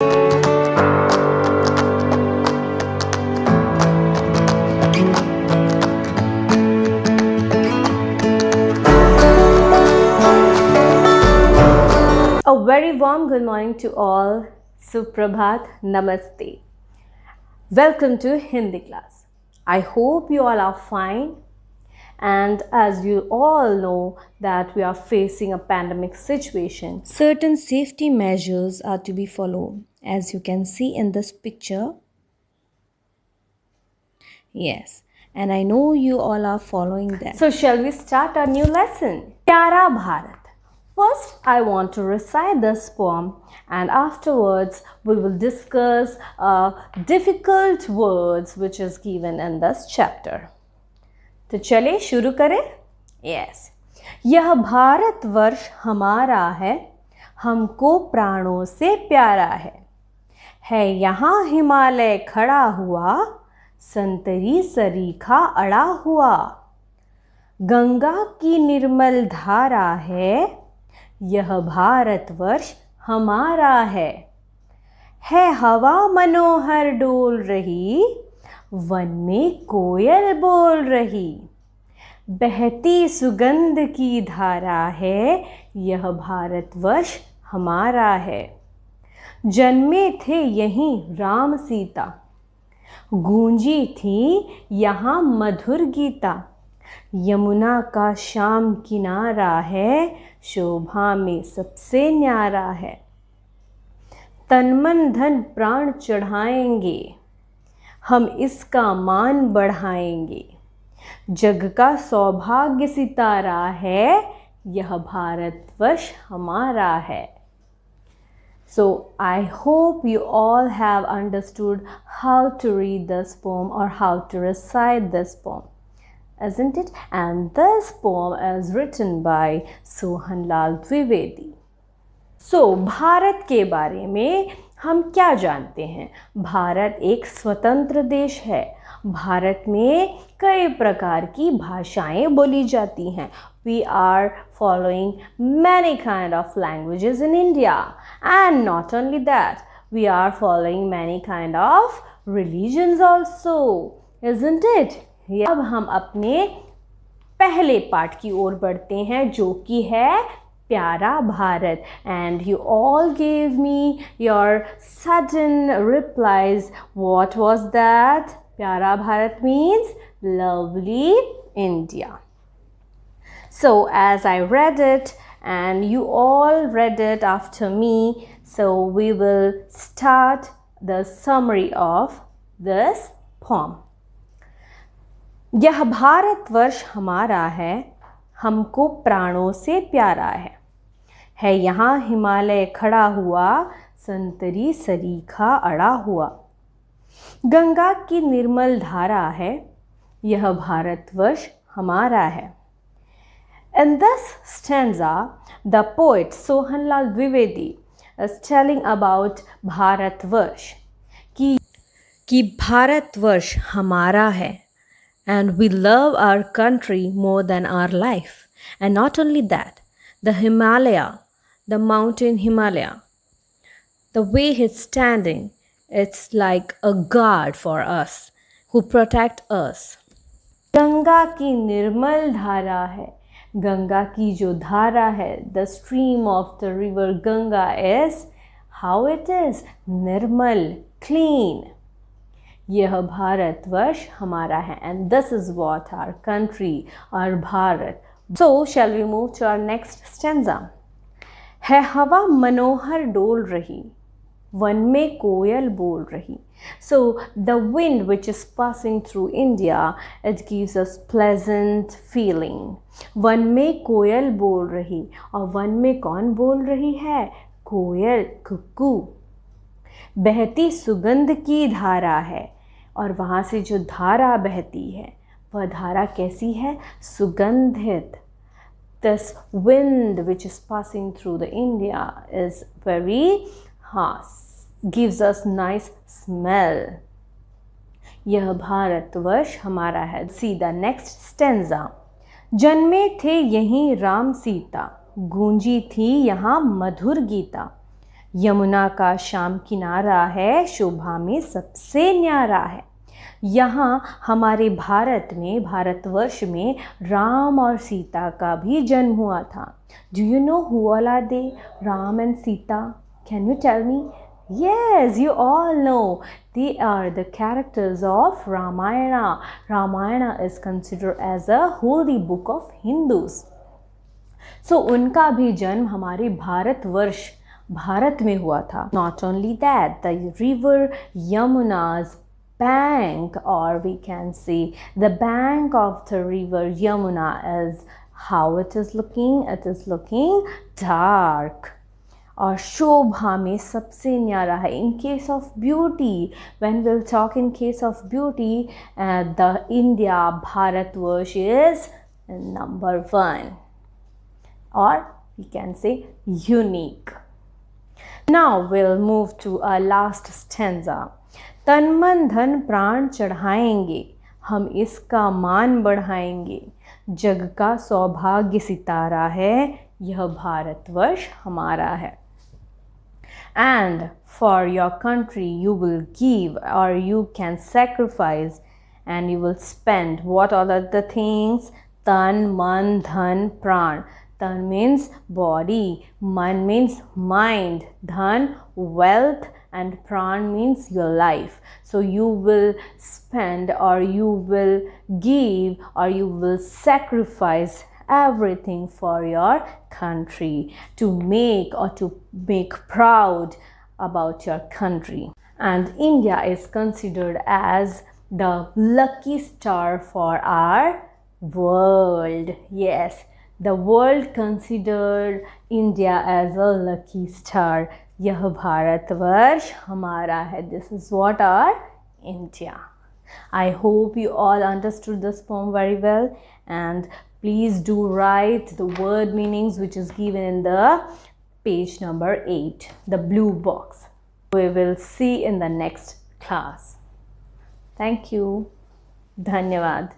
A very warm good morning to all. Suprabhat, Namaste. Welcome to Hindi class. I hope you all are fine. And as you all know that we are facing a pandemic situation, certain safety measures are to be followed. As you can see in this picture. Yes, and I know you all are following that. So shall we start our new lesson? Pyara Bharat. First, I want to recite this poem and afterwards we will discuss difficult words which is given in this chapter. तो चलिए शुरू करें? Yes. यह भारतवर्ष हमारा है, हमको प्राणों से प्यारा है यहाँ हिमालय खड़ा हुआ, संतरी सरीखा अड़ा हुआ। गंगा की निर्मल धारा है, यह भारतवर्ष हमारा है हवा मनोहर डोल रही, वन में कोयल बोल रही। बहती सुगंध की धारा है, यह भारतवर्ष हमारा है। जन्मे थे यहीं राम सीता, गूंजी थी यहाँ मधुर गीता। यमुना का श्याम किनारा है, शोभा में सबसे न्यारा है। तन मन धन प्राण चढ़ाएंगे, हम इसका मान बढ़ाएंगे। जग का सौभाग्य सितारा है, यह भारतवर्ष हमारा है। So I hope you all have understood how to read this poem or how to recite this poem, isn't it? And this poem is written by Sohanlal Dwivedi. So Bharat के बारे में हम क्या जानते हैं? भारत एक स्वतंत्र देश है। भारत में कई प्रकार की भाषाएं बोली जाती हैं। We are following many kind of languages in India, and not only that, we are following many kind of religions also, isn't it? अब हम अपने पहले पाठ की ओर बढ़ते हैं जो कि है प्यारा Bharat, and you all gave me your sudden replies. What was that? प्यारा Bharat means lovely India. So as I read it and you all read it after me, so we will start the summary of this poem. यह भारतवर्ष हमारा है, हमको प्राणों से प्यारा है यहाँ हिमालय खड़ा हुआ, संतरी सरीखा अड़ा हुआ। गंगा की निर्मल धारा है, यह भारतवर्ष हमारा है। In this stanza, the poet Sohanlal Dwivedi is telling about Bharatvarsh कि भारतवर्ष हमारा है, and we love our country more than our life. And not only that, the Himalaya, the mountain Himalaya, the way it's standing, it's like a guard for us who protect us. Ganga की निर्मल धारा है, गंगा की जो धारा है, the stream of the river Ganga is how it is, Nirmal, clean. यह भारतवर्ष हमारा है, and this is what our country, our Bharat. So shall we move to our next stanza? है हवा मनोहर डोल रही, वन में कोयल बोल रही. So the wind which is passing through India, it gives us pleasant feeling. One में कोयल बोल रही, और वन में कौन बोल रही है? कोयल, कुक्कू. बहती सुगंध की धारा है, और वहाँ से जो धारा बहती है वह धारा कैसी है? सुगंधित. This wind which is passing through the India is very gives us nice smell. यह भारतवर्ष हमारा है. See the next stanza. जन्मे थे यहीं राम सीता, गूंजी थी यहाँ मधुर गीता. यमुना का श्याम किनारा है, शोभा में सबसे न्यारा है। यहाँ हमारे भारत में, भारतवर्ष में राम और सीता का भी जन्म हुआ था। Do you know who all are they? Ram and Sita. Can you tell me? Yes, you all know. They are the characters of Ramayana. Ramayana is considered as a holy book of Hindus. So उनका भी जन्म हमारे भारतवर्ष, भारत में हुआ था. Not only that, the river Yamuna's bank, or we can say the bank of the river Yamuna, is how it is looking. It is looking dark. और शोभा में सबसे न्यारा है. In case of beauty, when will talk in case of beauty, the India, Bharatvarsh is number 1, or we can say unique. Now we'll move to our last stanza. तन मन धन प्राण चढ़ाएंगे, हम इसका मान बढ़ाएंगे, जग का सौभाग्य सितारा है, यह भारतवर्ष हमारा है. And for your country you will give, or you can sacrifice, and you will spend what all are the things? Tan, man, dhan, pran. Tan means body, man means mind, dhan wealth, and pran means your life. So you will spend, or you will give, or you will sacrifice everything for your country, to make, or to make proud about your country. And India is considered as the lucky star for our world. Yes, the world considered India as a lucky star. यह भारतवर्ष हमारा है. This is what our India. I hope you all understood this poem very well, and please do write the word meanings which is given in the page number 8, the blue box. We will see in the next class. Thank you. Dhanyavad.